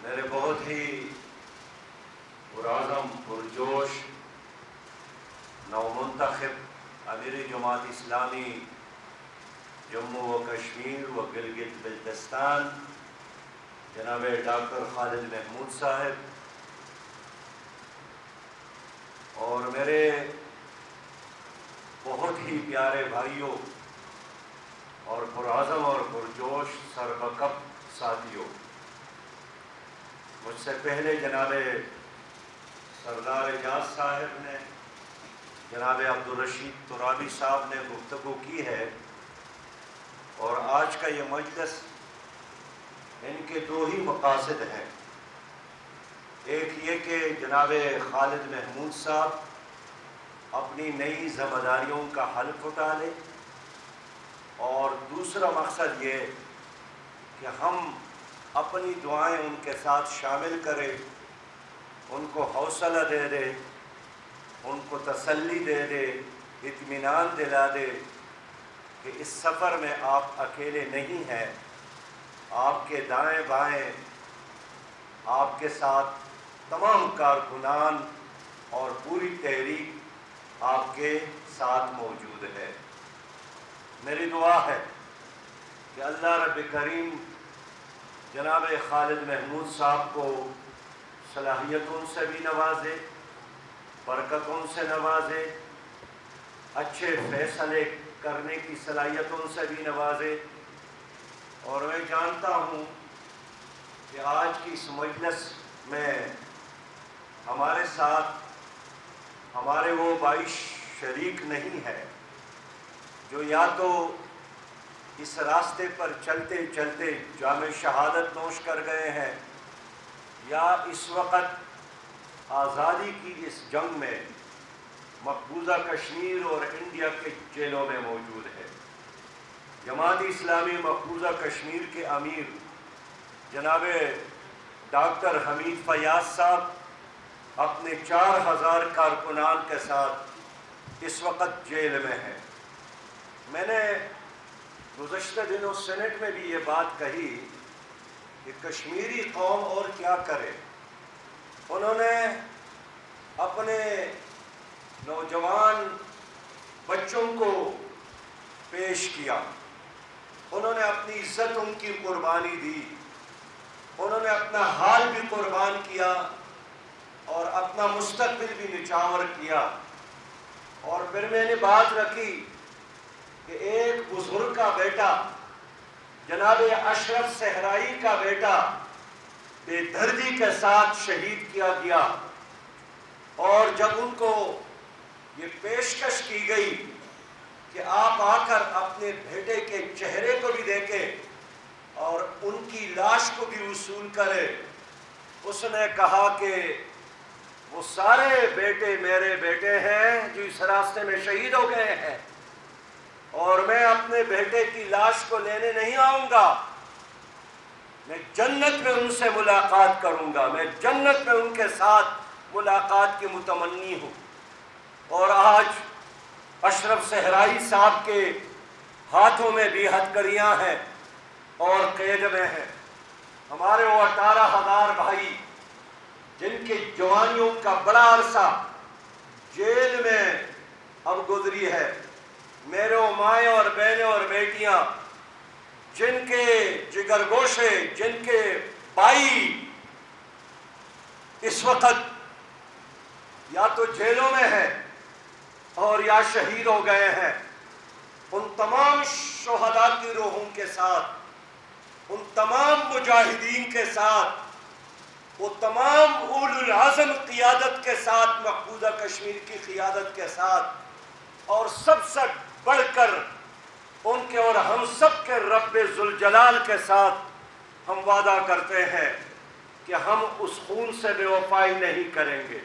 میرے بہت ہی پرعزم پرجوش نومنتخب امیر جماعت اسلامی جموں و کشمیر و گلگت بلتستان جناب ڈاکٹر خالد محمود صاحب اور میرے بہت ہی پیارے بھائیوں اور پرعزم اور پرجوش سربکف ساتھیوں، مجھ سے پہلے جناب سردار اعجاز صاحب نے، جناب عبدالرشید ترابی صاحب نے گفتگو کی ہے، اور آج کا یہ مجلس ان کے دو ہی مقاصد ہیں۔ ایک یہ کہ جناب خالد محمود صاحب اپنی نئی ذمہ داریوں کا حلف اٹھا لیں، اور دوسرا مقصد یہ کہ ہم اپنی دعائیں ان کے ساتھ شامل کریں، ان کو حوصلہ دے دیں، ان کو تسلی دے دے، اطمینان دلا دے کہ اس سفر میں آپ اکیلے نہیں ہیں، آپ کے دائیں بائیں آپ کے ساتھ تمام کارکنان اور پوری تحریک آپ کے ساتھ موجود ہے۔ میری دعا ہے کہ اللہ رب کریم جناب خالد محمود صاحب کو صلاحیتوں سے بھی نوازے، برکتوں سے نوازے، اچھے فیصلے کرنے کی صلاحیتوں سے بھی نوازے۔ اور میں جانتا ہوں کہ آج کی اس مجلس میں ہمارے ساتھ ہمارے وہ بھائی شریک نہیں ہے جو یا تو اس راستے پر چلتے چلتے جام شہادت نوش کر گئے ہیں، یا اس وقت آزادی کی اس جنگ میں مقبوضہ کشمیر اور انڈیا کے جیلوں میں موجود ہے۔ جماعت اسلامی مقبوضہ کشمیر کے امیر جناب ڈاکٹر حمید فیاض صاحب اپنے 4000 کارکنان کے ساتھ اس وقت جیل میں ہیں۔ میں نے گزشتہ دنوں سینٹ میں بھی یہ بات کہی کہ کشمیری قوم اور کیا کرے۔ انہوں نے اپنے نوجوان بچوں کو پیش کیا، انہوں نے اپنی عزت ان کی قربانی دی، انہوں نے اپنا حال بھی قربان کیا اور اپنا مستقبل بھی نچھاور کیا۔ اور پھر میں نے بات رکھی کہ ایک بزرگ کا بیٹا جناب اشرف صحرائی کا بیٹا بے دردی کے ساتھ شہید کیا گیا، اور جب ان کو یہ پیشکش کی گئی کہ آپ آ کر اپنے بیٹے کے چہرے کو بھی دیکھیں اور ان کی لاش کو بھی وصول کرے، اس نے کہا کہ وہ سارے بیٹے میرے بیٹے ہیں جو اس راستے میں شہید ہو گئے ہیں، اور میں اپنے بیٹے کی لاش کو لینے نہیں آؤں گا، میں جنت میں ان سے ملاقات کروں گا، میں جنت میں ان کے ساتھ ملاقات کی متمنی ہوں۔ اور آج اشرف صحرائی صاحب کے ہاتھوں میں بھی ہتھکڑیاں ہیں اور قید میں ہیں۔ ہمارے وہ 18,000 بھائی جن کی جوانیوں کا بڑا عرصہ جیل میں اب گزری ہے، میرے مائیں اور بہنیں اور بیٹیاں جن کے جگر گوشے، جن کے بھائی اس وقت یا تو جیلوں میں ہیں اور یا شہید ہو گئے ہیں، ان تمام شہداء کی روحوں کے ساتھ، ان تمام مجاہدین کے ساتھ، وہ تمام اولو العزم قیادت کے ساتھ، مقبوضہ کشمیر کی قیادت کے ساتھ، اور سب سے بڑھ کر ان کے اور ہم سب کے رب ذوالجلال کے ساتھ ہم وعدہ کرتے ہیں کہ ہم اس خون سے بے وفائی نہیں کریں گے،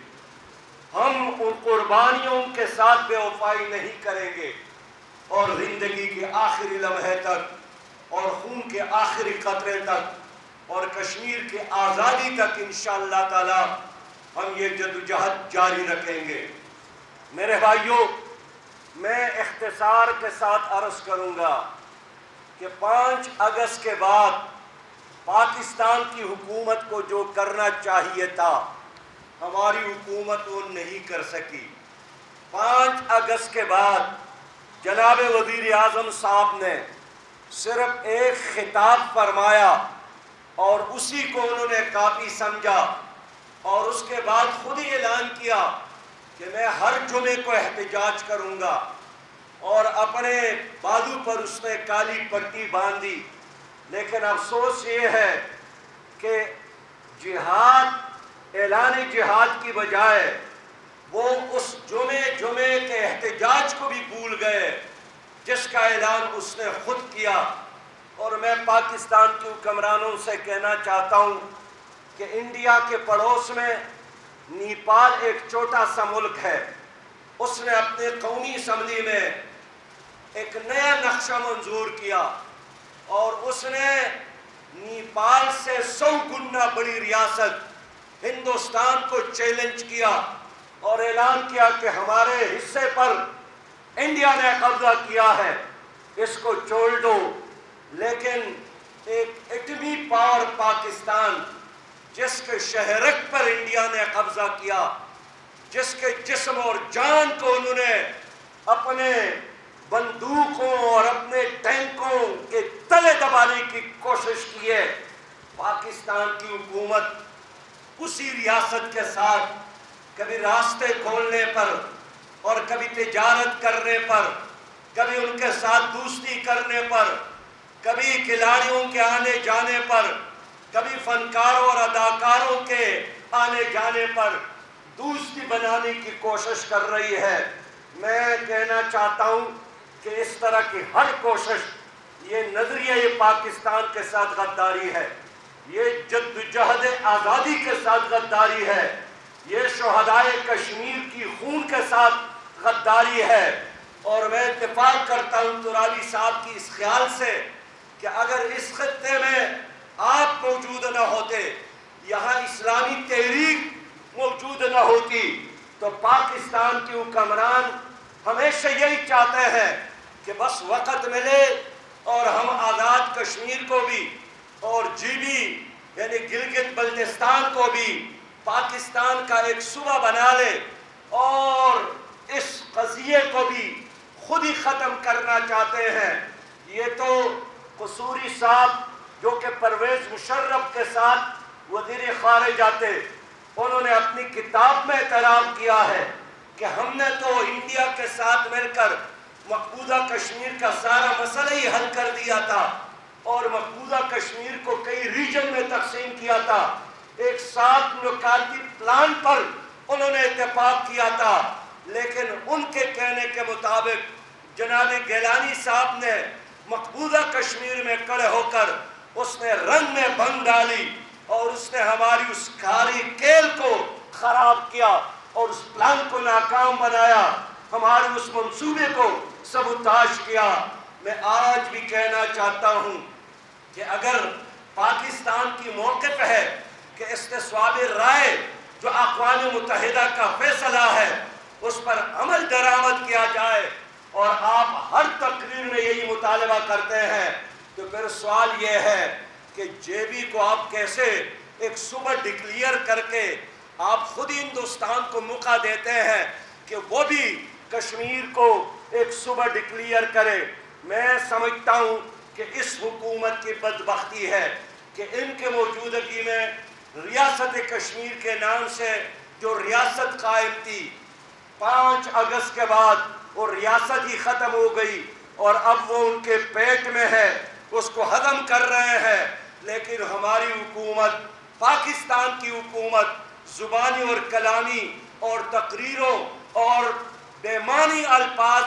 ہم ان قربانیوں کے ساتھ بے وفائی نہیں کریں گے، اور زندگی کے آخری لمحے تک اور خون کے آخری قطرے تک اور کشمیر کے آزادی تک انشاءاللہ تعالی ہم یہ جدوجہد جاری رکھیں گے۔ میرے بھائیوں، میں اختصار کے ساتھ عرض کروں گا کہ 5 اگست کے بعد پاکستان کی حکومت کو جو کرنا چاہیے تھا ہماری حکومت وہ نہیں کر سکی۔ 5 اگست کے بعد جناب وزیر اعظم صاحب نے صرف ایک خطاب فرمایا اور اسی کو انہوں نے کافی سمجھا، اور اس کے بعد خود ہی اعلان کیا کہ میں ہر جمعے کو احتجاج کروں گا، اور اپنے بازو پر اس نے کالی پٹی باندھی۔ لیکن افسوس یہ ہے کہ اعلان جہاد کی بجائے وہ اس جمعے کے احتجاج کو بھی بھول گئے جس کا اعلان اس نے خود کیا۔ اور میں پاکستان کے حکمرانوں سے کہنا چاہتا ہوں کہ انڈیا کے پڑوس میں نیپال ایک چھوٹا سا ملک ہے، اس نے اپنے قومی اسمبلی میں ایک نیا نقشہ منظور کیا، اور اس نے نیپال سے 100 گنا بڑی ریاست ہندوستان کو چیلنج کیا اور اعلان کیا کہ ہمارے حصے پر انڈیا نے قبضہ کیا ہے، اس کو چھوڑ دو۔ لیکن ایک ایٹمی پاور پاکستان، جس کے شہرک پر انڈیا نے قبضہ کیا، جس کے جسم اور جان کو انہوں نے اپنے بندوقوں اور اپنے ٹینکوں کے تلے دبانے کی کوشش کی ہے، پاکستان کی حکومت اسی ریاست کے ساتھ کبھی راستے کھولنے پر اور کبھی تجارت کرنے پر، کبھی ان کے ساتھ دوستی کرنے پر، کبھی کھلاڑیوں کے آنے جانے پر، کبھی فنکاروں اور اداکاروں کے آنے جانے پر دوستی بنانے کی کوشش کر رہی ہے۔ میں کہنا چاہتا ہوں کہ اس طرح کی ہر کوشش، یہ نظریہ یہ پاکستان کے ساتھ غداری ہے، یہ جدوجہد آزادی کے ساتھ غداری ہے، یہ شہدائے کشمیر کی خون کے ساتھ غداری ہے۔ اور میں اتفاق کرتا ہوں ترابی صاحب کی اس خیال سے کہ اگر اس خطے میں آپ موجود نہ ہوتے، یہاں اسلامی تحریک موجود نہ ہوتی، تو پاکستان کے حکمران ہمیشہ یہی چاہتے ہیں کہ بس وقت ملے اور ہم آزاد کشمیر کو بھی اور یعنی گلگت بلتستان کو بھی پاکستان کا ایک صوبہ بنا لے اور اس قضیے کو بھی خود ہی ختم کرنا چاہتے ہیں۔ یہ تو قصوری صاحب جو کہ پرویز مشرف کے ساتھ وزیر خارجہ تھے، انہوں نے اپنی کتاب میں اعتراف کیا ہے کہ ہم نے تو انڈیا کے ساتھ مل کر مقبوضہ کشمیر کا سارا مسئلہ ہی حل کر دیا تھا، اور مقبوضہ کشمیر کو کئی ریجن میں تقسیم کیا تھا، ایک 7 نکاتی پلان پر انہوں نے اتفاق کیا تھا۔ لیکن ان کے کہنے کے مطابق جناب گیلانی صاحب نے مقبوضہ کشمیر میں کھڑے ہو کر اس نے رنگ میں بھنگ ڈالی، اور اس نے ہماری اس کھاری کیل کو خراب کیا اور اس پلان کو ناکام بنایا، ہمارے اس منصوبے کو سبوتاش کیا۔ میں آج بھی کہنا چاہتا ہوں کہ اگر پاکستان کی موقف ہے کہ استصواب رائے جو اقوام متحدہ کا فیصلہ ہے اس پر عمل درآمد کیا جائے، اور آپ ہر تقریر میں یہی مطالبہ کرتے ہیں، تو پھر سوال یہ ہے کہ جے بی کو آپ کیسے ایک صوبہ ڈکلیئر کر کے آپ خود ہی ہندوستان کو موقع دیتے ہیں کہ وہ بھی کشمیر کو ایک صوبہ ڈکلیئر کرے۔ میں سمجھتا ہوں کہ اس حکومت کی بدبختی ہے کہ ان کے موجودگی میں ریاست کشمیر کے نام سے جو ریاست قائم تھی، 5 اگست کے بعد وہ ریاست ہی ختم ہو گئی، اور اب وہ ان کے پیٹ میں ہے، اس کو ہضم کر رہے ہیں۔ لیکن ہماری حکومت، پاکستان کی حکومت، زبانی اور کلامی اور تقریروں اور بے معنی الفاظ،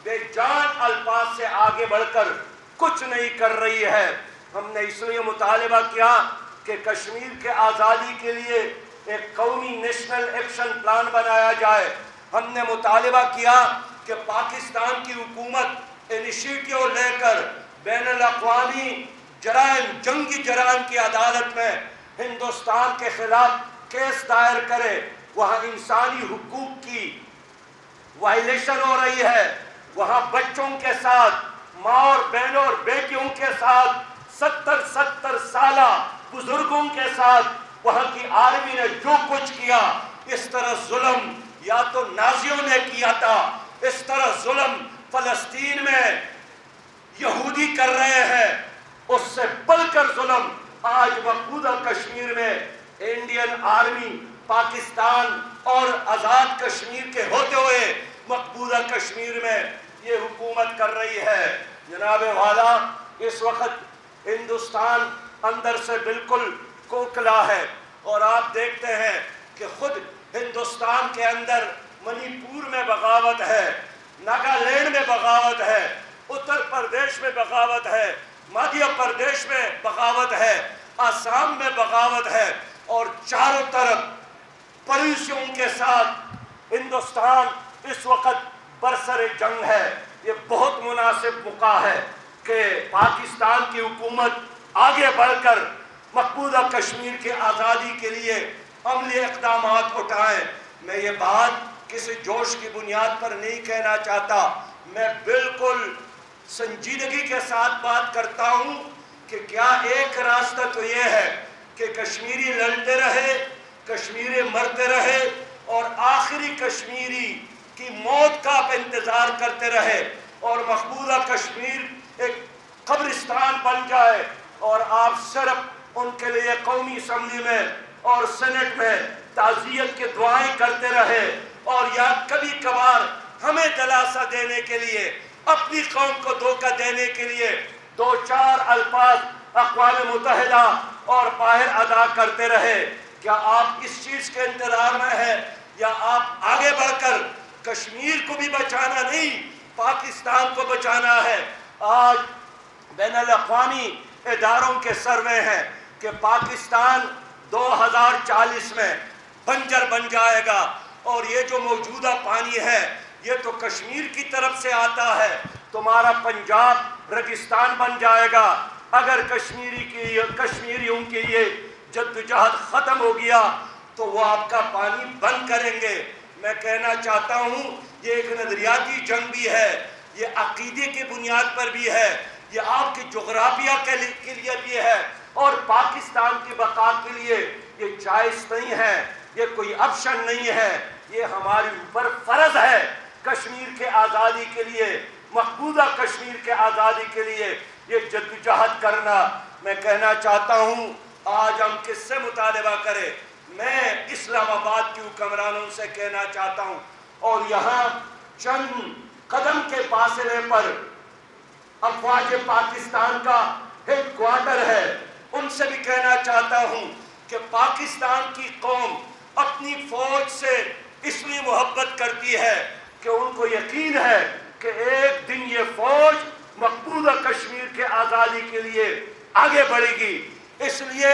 بے جان الفاظ سے آگے بڑھ کر کچھ نہیں کر رہی ہے۔ ہم نے اس لیے مطالبہ کیا کہ کشمیر کے آزادی کے لیے ایک قومی نیشنل ایکشن پلان بنایا جائے۔ ہم نے مطالبہ کیا کہ پاکستان کی حکومت انیشیٹیو لے کر بین الاقوامی جرائم، جنگی جرائم کی عدالت میں ہندوستان کے خلاف کیس دائر کرے۔ وہاں انسانی حقوق کی وائلیشن ہو رہی ہے، وہاں بچوں کے ساتھ، ماں اور بہنوں اور بیٹیوں کے ساتھ 70 سالہ بزرگوں کے ساتھ وہاں کی آرمی نے جو کچھ کیا، اس طرح ظلم یا تو نازیوں نے کیا تھا، اس طرح ظلم فلسطین میں یہودی کر رہے ہیں، اس سے بڑھ کر ظلم آج مقبوضہ کشمیر میں انڈین آرمی پاکستان اور آزاد کشمیر کے ہوتے ہوئے مقبوضہ کشمیر میں یہ حکومت کر رہی ہے۔ جناب والا، اس وقت ہندوستان اندر سے بالکل کوکلا ہے، اور آپ دیکھتے ہیں کہ خود ہندوستان کے اندر منی پور میں بغاوت ہے، ناگالینڈ میں بغاوت ہے، اتر پردیش میں بغاوت ہے، مدھیہ پردیش میں بغاوت ہے، آسام میں بغاوت ہے، اور چاروں طرف پالیسیوں کے ساتھ ہندوستان اس وقت برسر جنگ ہے۔ یہ بہت مناسب موقع ہے کہ پاکستان کی حکومت آگے بڑھ کر مقبوضہ کشمیر کی آزادی کے لیے عملی اقدامات اٹھائیں۔ میں یہ بات کسی جوش کی بنیاد پر نہیں کہنا چاہتا، میں بالکل سنجیدگی کے ساتھ بات کرتا ہوں کہ کیا ایک راستہ تو یہ ہے کہ کشمیری لڑتے رہے، کشمیری مرتے رہے، اور آخری کشمیری کی موت کا آپ انتظار کرتے رہے، اور مقبوضہ کشمیر ایک قبرستان بن جائے، اور آپ صرف ان کے لیے قومی اسمبلی میں اور سینٹ میں تعزیت کے دعائیں کرتے رہے، اور یا کبھی کبھار ہمیں دلاسا دینے کے لیے، اپنی قوم کو دھوکہ دینے کے لیے 2-4 الفاظ اقوام متحدہ اور باہر ادا کرتے رہے؟ کیا آپ اس چیز کے انتظار میں ہیں، یا آپ آگے بڑھ کر کشمیر کو بھی بچانا نہیں، پاکستان کو بچانا ہے؟ آج بین الاقوامی اداروں کے سروے ہیں کہ پاکستان 2040 میں بنجر بن جائے گا، اور یہ جو موجودہ پانی ہے یہ تو کشمیر کی طرف سے آتا ہے، تمہارا پنجاب ریگستان بن جائے گا اگر کشمیریوں کی یہ جدوجہد ختم ہو گیا تو وہ آپ کا پانی بند کریں گے۔ میں کہنا چاہتا ہوں یہ ایک نظریاتی جنگ بھی ہے، یہ عقیدے کی بنیاد پر بھی ہے، یہ آپ کی جغرافیہ کے لیے بھی ہے، اور پاکستان کی بقا کے لیے یہ جائز نہیں ہے، یہ کوئی آپشن نہیں ہے، یہ ہمارے اوپر فرض ہے۔ کشمیر کے آزادی کے لیے، مقبوضہ کشمیر کے آزادی کے لیے یہ جدوجہد کرنا۔ میں کہنا چاہتا ہوں آج ہم کس سے مطالبہ کریں؟ میں اسلام آباد کے حکمرانوں سے کہنا چاہتا ہوں، اور یہاں چند قدم کے فاصلے پر افواج پاکستان کا ہیڈ کوارٹر ہے، ان سے بھی کہنا چاہتا ہوں کہ پاکستان کی قوم اپنی فوج سے اس لیے محبت کرتی ہے کہ ان کو یقین ہے کہ ایک دن یہ فوج مقبوضہ کشمیر کے آزادی کے لیے آگے بڑھے گی، اس لیے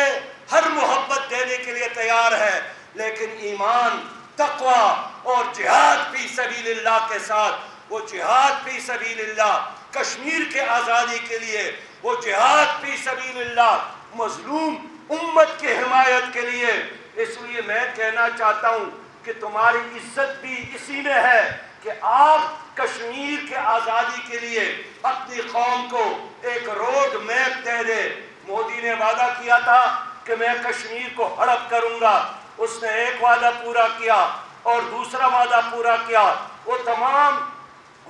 ہر محبت دینے کے لیے تیار ہے، لیکن ایمان، تقوی اور جہاد فی سبیل اللہ کے ساتھ، وہ جہاد فی سبیل اللہ کشمیر کے آزادی کے لیے، وہ جہاد فی سبیل اللہ مظلوم امت کی حمایت کے لیے۔ اس لیے میں کہنا چاہتا ہوں کہ تمہاری عزت بھی اسی میں ہے کہ آپ کشمیر کے آزادی کے لیے اپنی قوم کو ایک روڈ میپ دے دے۔ مودی نے وعدہ کیا تھا کہ میں کشمیر کو ہڑپ کروں گا، اس نے ایک وعدہ پورا کیا اور دوسرا وعدہ پورا کیا، وہ تمام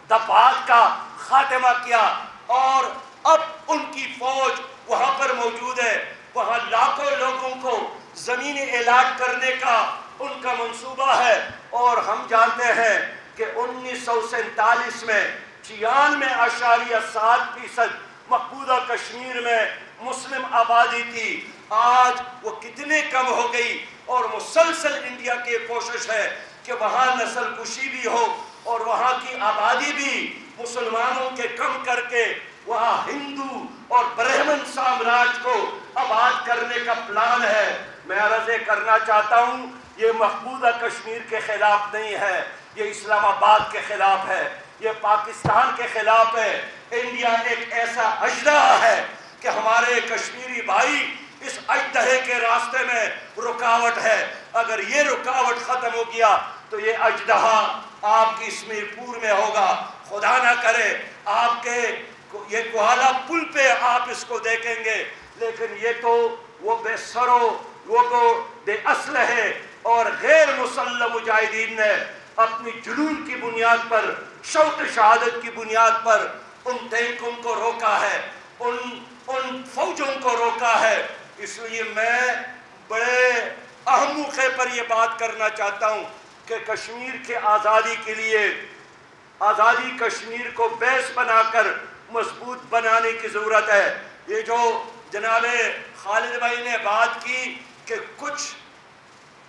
دفعات کا خاتمہ کیا، اور اب ان کی فوج وہاں پر موجود ہے، وہاں لاکھوں لوگوں کو زمینیں الاٹ کرنے کا ان کا منصوبہ ہے، اور ہم جانتے ہیں کہ 1947 میں 96.7% مقبوضہ کشمیر میں مسلم آبادی تھی، آج وہ کتنے کم ہو گئی، اور مسلسل انڈیا کی کوشش ہے کہ وہاں نسل کشی بھی ہو اور وہاں کی آبادی بھی مسلمانوں کے کم کر کے وہاں ہندو اور برہمن سامراج کو آباد کرنے کا پلان ہے۔ میں عرض کرنا چاہتا ہوں یہ مقبوضہ کشمیر کے خلاف نہیں ہے، یہ اسلام آباد کے خلاف ہے، یہ پاکستان کے خلاف ہے۔ انڈیا ایک ایسا اژدہا ہے کہ ہمارے کشمیری بھائی اس اژدہے کے راستے میں رکاوٹ ہے، اگر یہ رکاوٹ ختم ہو گیا تو یہ اژدہا آپ کی اس میر پور میں ہوگا۔ خدا نہ کرے آپ کے یہ کوہالا پل پہ آپ اس کو دیکھیں گے، لیکن یہ تو وہ بے سرو، وہ تو بے اسلحے اور غیر مسلح مجاہدین نے اپنی جنون کی بنیاد پر، شوق شہادت کی بنیاد پر ان ٹینکوں کو روکا ہے، ان فوجوں کو روکا ہے۔ اس لیے میں بڑے اہم موقع پر یہ بات کرنا چاہتا ہوں کہ کشمیر کے آزادی کے لیے، آزادی کشمیر کو بیس بنا کر مضبوط بنانے کی ضرورت ہے۔ یہ جو جناب خالد بھائی نے بات کی کہ کچھ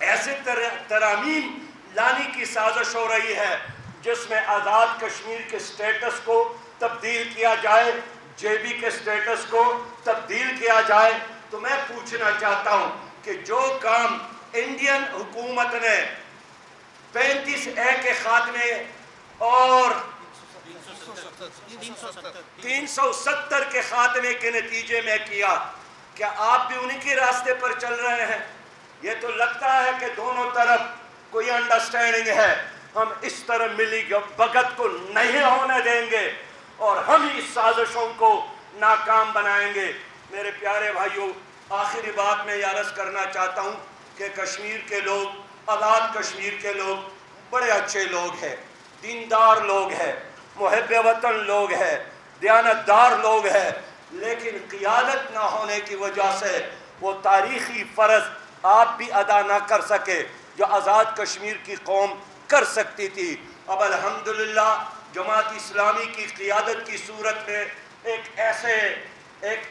ایسے ترامیم لانے کی سازش ہو رہی ہے جس میں آزاد کشمیر کے سٹیٹس کو تبدیل کیا جائے، جے بی کے سٹیٹس کو تبدیل کیا جائے، تو میں پوچھنا چاہتا ہوں کہ جو کام انڈین حکومت نے 35A کے خاتمے اور 370 کے خاتمے کے نتیجے میں کیا، کیا آپ بھی انہی کے راستے پر چل رہے ہیں؟ یہ تو لگتا ہے کہ دونوں طرف کوئی انڈرسٹینڈنگ ہے، ہم اس طرح ملی بھگت کو نہیں ہونے دیں گے اور ہم اس سازشوں کو ناکام بنائیں گے۔ میرے پیارے بھائیوں، آخری بات میں یہ عرض کرنا چاہتا ہوں کہ کشمیر کے لوگ، آزاد کشمیر کے لوگ بڑے اچھے لوگ ہیں، دیندار لوگ ہیں، محب وطن لوگ ہیں، دیانتدار لوگ ہیں، لیکن قیادت نہ ہونے کی وجہ سے وہ تاریخی فرض آپ بھی ادا نہ کر سکے جو آزاد کشمیر کی قوم کر سکتی تھی۔ اب الحمدللہ جماعت اسلامی کی قیادت کی صورت میں ایک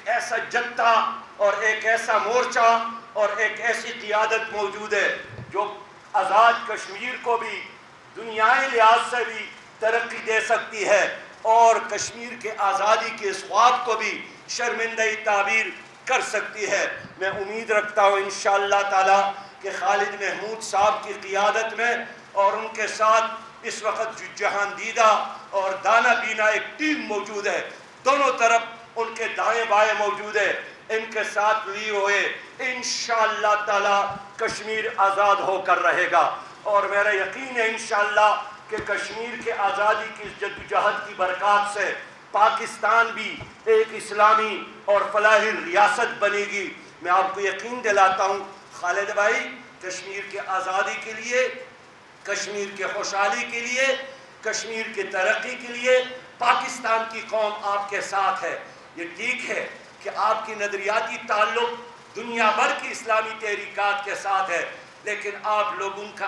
ایسا جتھا اور ایک ایسا مورچہ اور ایک ایسی قیادت موجود ہے جو آزاد کشمیر کو بھی دنیائی لحاظ سے بھی ترقی دے سکتی ہے اور کشمیر کے آزادی کے اس خواب کو بھی شرمندہی تعبیر کر سکتی ہے۔ میں امید رکھتا ہوں انشاءاللہ تعالی کہ خالد محمود صاحب کی قیادت میں اور ان کے ساتھ اس وقت جہان دیدہ اور دانا بینا ایک ٹیم موجود ہے، دونوں طرف ان کے دائیں بائیں موجود ہے، ان کے ساتھ لیے ہوئے انشاءاللہ تعالی کشمیر آزاد ہو کر رہے گا۔ اور میرا یقین ہے انشاءاللہ کہ کشمیر کے آزادی کی جدوجہد کی برکات سے پاکستان بھی ایک اسلامی اور فلاحی ریاست بنے گی۔ میں آپ کو یقین دلاتا ہوں خالد بھائی، کشمیر کے آزادی کے لیے، کشمیر کے خوشحالی کے لیے، کشمیر کی ترقی کے لیے پاکستان کی قوم آپ کے ساتھ ہے۔ یہ ٹھیک ہے کہ آپ کی نظریاتی تعلق دنیا بھر کی اسلامی تحریکات کے ساتھ ہے، لیکن آپ لوگوں کا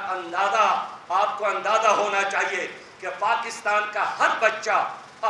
آپ کو اندازہ ہونا چاہیے کہ پاکستان کا ہر بچہ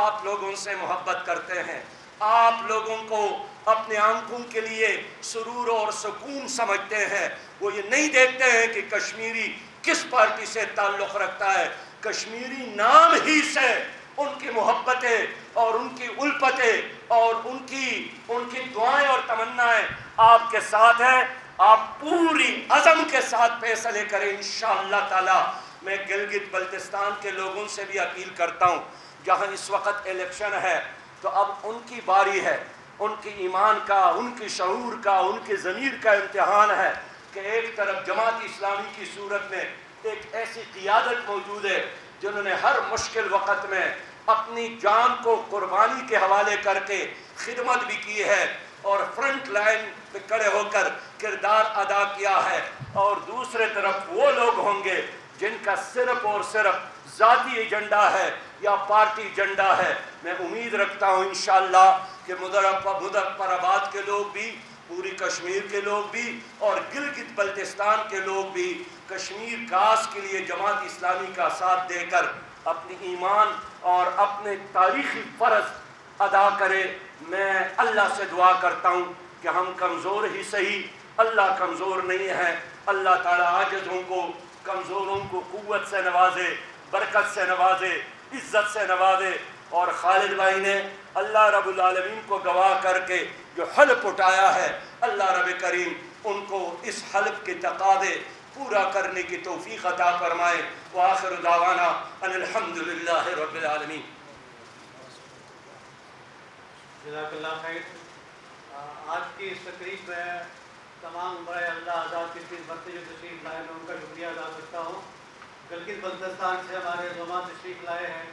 آپ لوگوں سے محبت کرتے ہیں، آپ لوگوں کو اپنے آنکھوں کے لیے سرور اور سکون سمجھتے ہیں۔ وہ یہ نہیں دیکھتے ہیں کہ کشمیری کس پارٹی سے تعلق رکھتا ہے، کشمیری نام ہی سے ان کی محبتیں اور ان کی الفتیں اور ان کی دعائیں اور تمنائیں آپ کے ساتھ ہیں۔ آپ پوری عزم کے ساتھ فیصلے کریں انشاءاللہ تعالی۔ میں گلگت بلتستان کے لوگوں سے بھی اپیل کرتا ہوں، جہاں اس وقت الیکشن ہے تو اب ان کی باری ہے، ان کی ایمان کا، ان کی شعور کا، ان کی ضمیر کا امتحان ہے کہ ایک طرف جماعت اسلامی کی صورت میں ایک ایسی قیادت موجود ہے جنہوں نے ہر مشکل وقت میں اپنی جان کو قربانی کے حوالے کر کے خدمت بھی کی ہے اور فرنٹ لائن پہ کھڑے ہو کر کردار ادا کیا ہے، اور دوسرے طرف وہ لوگ ہوں گے جن کا صرف اور صرف ذاتی ایجنڈا ہے یا پارٹی ایجنڈا ہے۔ میں امید رکھتا ہوں انشاءاللہ کہ مظفر آباد کے لوگ بھی، پوری کشمیر کے لوگ بھی اور گلگت بلتستان کے لوگ بھی کشمیر کاس کے لیے جماعت اسلامی کا ساتھ دے کر اپنی ایمان اور اپنے تاریخی فرض ادا کرے۔ میں اللہ سے دعا کرتا ہوں کہ ہم کمزور ہی صحیح، اللہ کمزور نہیں ہے، اللہ تعالیٰ عاجزوں کو، کمزوروں کو قوت سے نوازے، برکت سے نوازے، عزت سے نوازے۔ اور خالد بھائی نے اللہ رب العالمین کو گواہ کر کے جو حلف اٹھایا ہے، اللہ رب کریم ان کو اس حلف کے تقاضے پورا کرنے کی توفیق عطا فرمائے۔ وآخر دعوانا ان الحمدللہ رب العالمین۔ جزاک اللہ خیر۔ آج کی اس تقریب میں تمام برائے اللہ آزاد کشمیر بھرتے جو تشریف لائے میں ان کا شکریہ ادا کرتا ہوں۔ گلگت بلتستان سے ہمارے علماء تشریف لائے ہیں،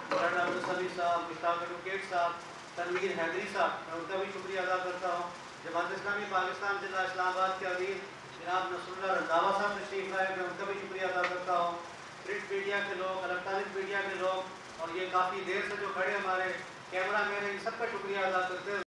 مولانا عبدالسمیع صاحب، مشتاق ایڈوکیٹ صاحب، تنویر حیدری صاحب، میں ان کا بھی شکریہ ادا کرتا ہوں. جماعت اسلامی پاکستان ضلع اسلام آباد کے امیر جناب نصر اللہ رنداوا صاحب تشریف لائے، میں ان کا بھی شکریہ ادا کرتا ہوں. پرنٹ میڈیا کے لوگ، الیکٹرانک میڈیا کے لوگ، اور یہ کافی دیر سے جو کھڑے ہمارے کیمرہ مین ہیں، ان سب کا شکریہ ادا کرتے ہیں.